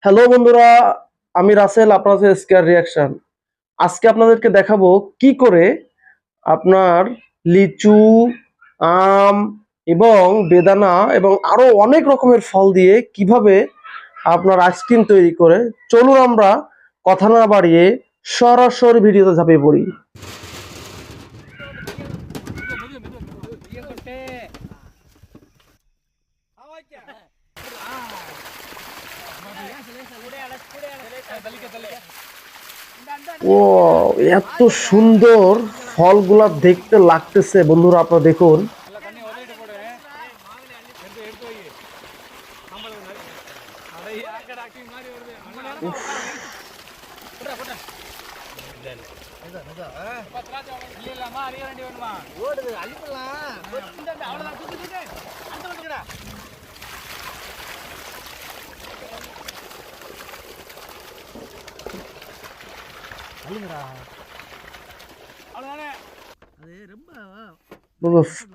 Hello বন্ধুরা, আমি রাসেল, আপনাদের স্কয়ার রিয়াকশন। আজকে আপনাদেরকে দেখাবো কি করে আপনার লিচু, আম এবং বেদানা এবং আরো অনেক রকমের ফল দিয়ে কিভাবে আপনার আইসক্রিম তৈরি করে। চলুন আমরা কথা না বাড়িয়ে সরাসরি ভিডিওতে ঝাঁপিয়ে পড়ি। ও, এত সুন্দর ফলগুলা দেখতে লাগতেছে বন্ধুরা, আপনারা দেখুন।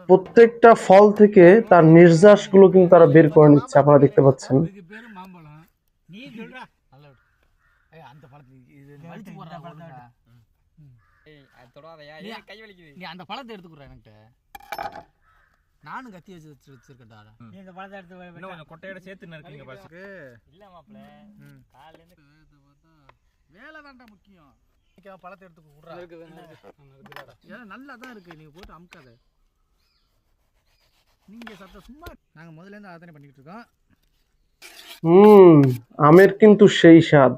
প্রত্যেকটা ফল থেকে তার নির্যাস গুলো কিন্তু তারা বের করে নিচ্ছে, আপনারা দেখতে পাচ্ছেন। அந்த பழத்தை எடுத்துக்குறேன் என்கிட்ட. நானும் கத்தி வச்சிருக்கேன்டா. நீ இந்த பழத்தை எடுத்து கொஞ்சம் கொட்டையோட சேர்த்து நறுக்கீங்க பாஸ்க்கு. இல்ல மாப்ள. காலைல இருந்து பார்த்தா வேலை தான்டா முக்கியம். பழத்தை எடுத்து குடுறா. இருக்குடா. ஏன்னா நல்லா தான் இருக்கு, நீங்க போட்டு அமுக்காத. நீங்க சத்த சும்மா நாங்க முதல்ல இருந்து ஆதனை பண்ணிட்டு இருக்கோம். আমের কিন্তু সেই স্বাদ।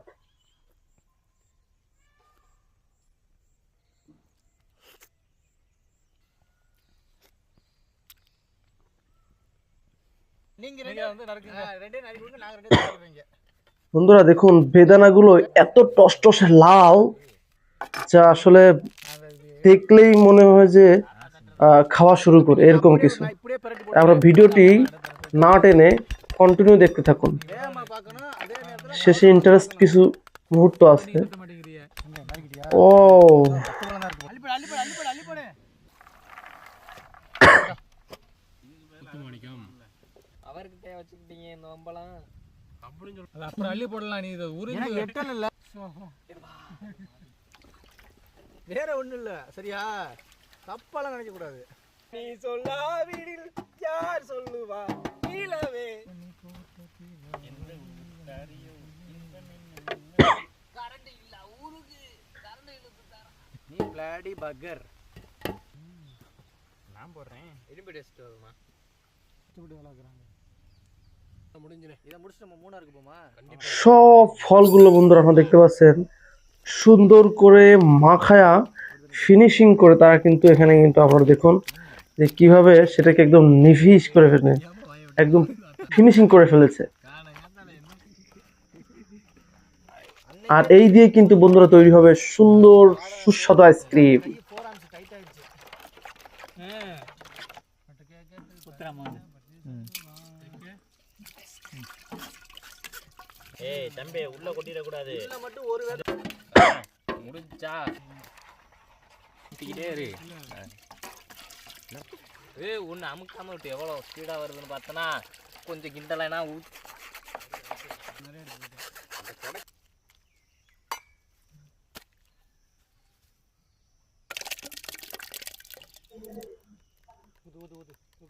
বন্ধুরা দেখুন, বেদানাগুলো এত টসটসে লাল যা আসলে দেখলেই মনে হয় যে খাওয়া শুরু করে এরকম কিছু। আমরা ভিডিওটি না টেনে কন্টিনিউ দেখতে থাকুন, শেষে ইন্টারেস্ট কিছু মুহূর্ত আছে। ও அவர்கிட்ட வச்சுக்கிட்டீங்க இந்த வம்பலாம் அப்படின்னு சொல்லி அப்புறம் அள்ளி போடலாம். நீ இதை உருண்டு எட்டல இல்ல, வேற ஒண்ணும் இல்ல, சரியா? தப்பாலாம் நினைக்க கூடாது. நீ சொல்லாவிடில் யார் சொல்லுவா நீலவே கரண்ட் இல்ல ஊருக்கு கரண்ட் இழுத்து தர நீ பிளாடி பக்கர். நான் போடுறேன் இரும்பு டெஸ்ட் வருமா இப்படி வளர்க்குறாங்க. সব ফলগুলো বন্ধুরা আপনারা দেখতে পাচ্ছেন সুন্দর করে মাখায়া ফিনিশিং করে তারা কিন্তু এখানে কিন্তু আপনারা দেখুন যে কিভাবে সেটাকে একদম নিভিশ করে ফেলে একদম ফিনিশিং করে ফেলেছে। আর এই দিয়ে কিন্তু বন্ধুরা তৈরি হবে সুন্দর সুস্বাদু আইসক্রিম। ஏய் தம்பி உள்ள கொட்டிட கூடாது, உள்ள மட்டும் ஒரு வேளை முடிஞ்சா ஊத்திக்கிட்டே இரு. ஏய் ஒன்னு அமுக்காம விட்டு எவ்வளவு ஸ்பீடா வருதுன்னு பார்த்தனா கொஞ்சம் கிண்டலைனா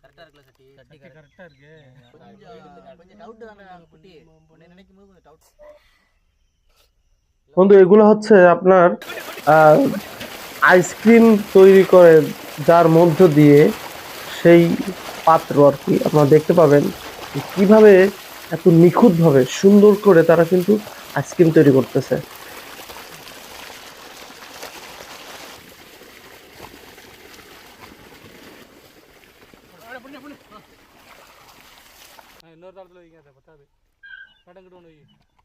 கரெக்டா இருக்குல சட்டி? சட்டி கரெக்டா இருக்கு. கொஞ்சம் டவுட் தானே குட்டி, உன்னை நினைக்கும் போது கொஞ்சம் டவுட்। বন্ধু এগুলো হচ্ছে আপনার আইসক্রিম তৈরি করে যার মধ্য দিয়ে সেই পাত্র আর কি আপনারা দেখতে পাবেন কিভাবে এত নিখুঁতভাবে সুন্দর করে তারা কিন্তু আইসক্রিম তৈরি করতেছে। இன்னொரு தடத்துல வைங்க, அதை பத்தாது கடங்கிட்டு ஒன்று வை,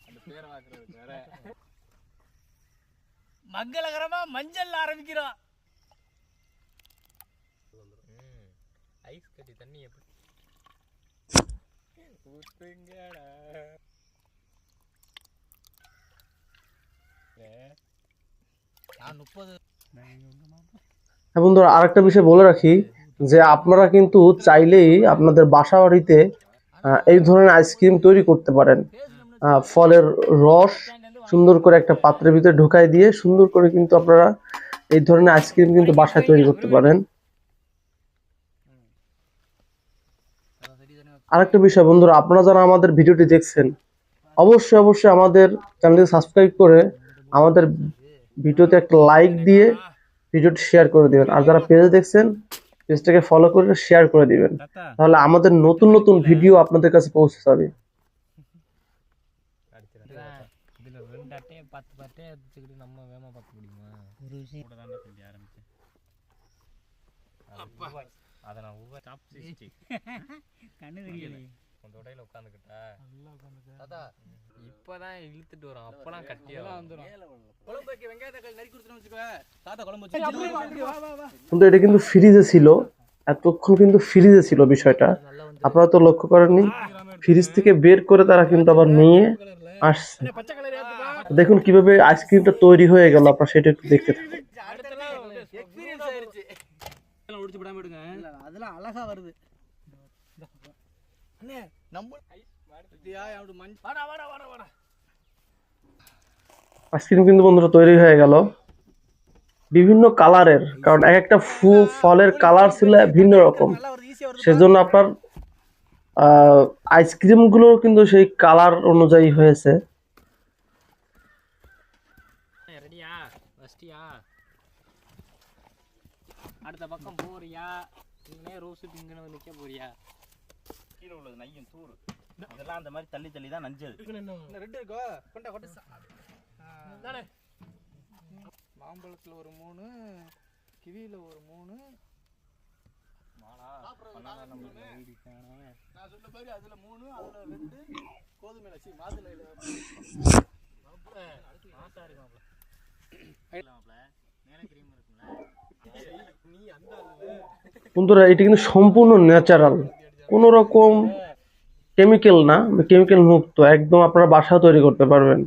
அந்த பேரை வாக்குறது வேற। மங்களகரமா மஞ்சள் ஆரம்பிக்கிறோம். ஐஸ் கட்டி தண்ணி எப்படி ஊத்துங்கடா। நான் 30 বন্ধুরা আরেকটা বিষয় বলে রাখি যে আপনারা কিন্তু চাইলেই আপনাদের বাসা বাড়িতে এই ধরনের আইসক্রিম তৈরি করতে পারেন। ফলের রস সুন্দর করে একটা পাত্রের ভিতরে ঢুকাই দিয়ে সুন্দর করে কিন্তু আপনারা এই ধরনের আইসক্রিম কিন্তু বাসায় তৈরি করতে পারেন। আরেকটা বিষয় বন্ধুরা, আপনারা যারা আমাদের ভিডিওটি দেখছেন অবশ্যই অবশ্যই আমাদের চ্যানেলটি সাবস্ক্রাইব করে আমাদের ভিডিওতে একটা লাইক দিয়ে ভিডিওটি শেয়ার করে দিবেন। আর যারা পেজে দেখছেন পেজটাকে ফলো করে শেয়ার করে দিবেন, তাহলে আমাদের নতুন নতুন ভিডিও আপনাদের কাছে পৌঁছে যাবে। இதுல 2 அட்டையை 10 அட்டையை எடுத்துக்கிட்டு நம்ம வேகமா பார்க்க முடியுமா? ஒரு விஷயம் கூட தான் சொல்லி ஆரம்பிச்சேன். அத நான் ஊவ சாப்ஸ்டிக் கண்ணு தெரியல. உன் தொடையில உட்கார்ந்துட்டா நல்லா உட்கார்ந்துட்ட. தாத்தா இப்போதான் இழுத்துட்டு வரோம். அப்பலாம் கட்டியா வந்துரும். குழம்புக்கு வெங்காய தக்காளி நறுக்கி கொடுத்துறோம் வெச்சுக்கோ. தாத்தா குழம்பு வச்சு வா வா வா. কিন্তু এটা কিন্তু ফ্রিজে ছিল, এতক্ষণ কিন্তু ফ্রিজে ছিল বিষয়টা, আপনারা তো লক্ষ্য করেননি। ফ্রিজ থেকে বের করে তারা কিন্তু আবার নিয়ে আসছে। பச்சை கலர் ஏத்துப்பா. দেখুন কিভাবে আইসক্রিমটা তৈরি হয়ে গেল, আপনারা সেটা একটু দেখতে থাকুন। எக்ஸ்பீரியன்ஸ் ஆயிருச்சு. எல்லாம் ஒடிச்சு விடாம எடுங்க. இல்ல அதெல்லாம் அழகா வருது. அண்ணே நம்ம ஐஸ் மாடுதியா அவடு மண் வாடா வாடா வாடா வாடா। আইসক্রিম কিন্তু বন্ধুরা তৈরি হয়ে গেল বিভিন্ন কালারের, কারণ এক একটা ফলের কালার ছিল ভিন্ন রকম, நல்லா வருது ஈஸியா வருது। সেজন্য আপনার আইসক্রিম গুলো কিন্তু সেই কালার অনুযায়ী হয়েছে। ரெடியா ஃபஸ்டியா அடுத்த பக்கம் போறியா நீனே ரோஸ் பிங்க்னு வந்து நிக்க போறியா? கீழே உள்ளது நையும் தூறு அதெல்லாம் அந்த மாதிரி தள்ளி தள்ளி தான் நஞ்சது. இன்னும் ரெட் இருக்கோ கொண்ட கொண்ட தானே மாம்பழத்துல ஒரு 3 கிவியில ஒரு 3 மாலா பண்ணாத நம்ம வீடு காணோம். நான் சொல்ல பாரு அதுல 3 அதுல 2 கோதுமைல சி மாதுளையில மாப்ள மாசா இருக்கு மாப்ள மாப்ள நேரே கிரீம் இருக்கும்ல நீ அந்த বন্ধুরা এটা কিন্তু সম্পূর্ণ ন্যাচারাল, কোনো রকম কেমিক্যাল না, কেমিক্যাল মুক্ত, একদম আপনারা বাসায় তৈরি করতে পারবেন।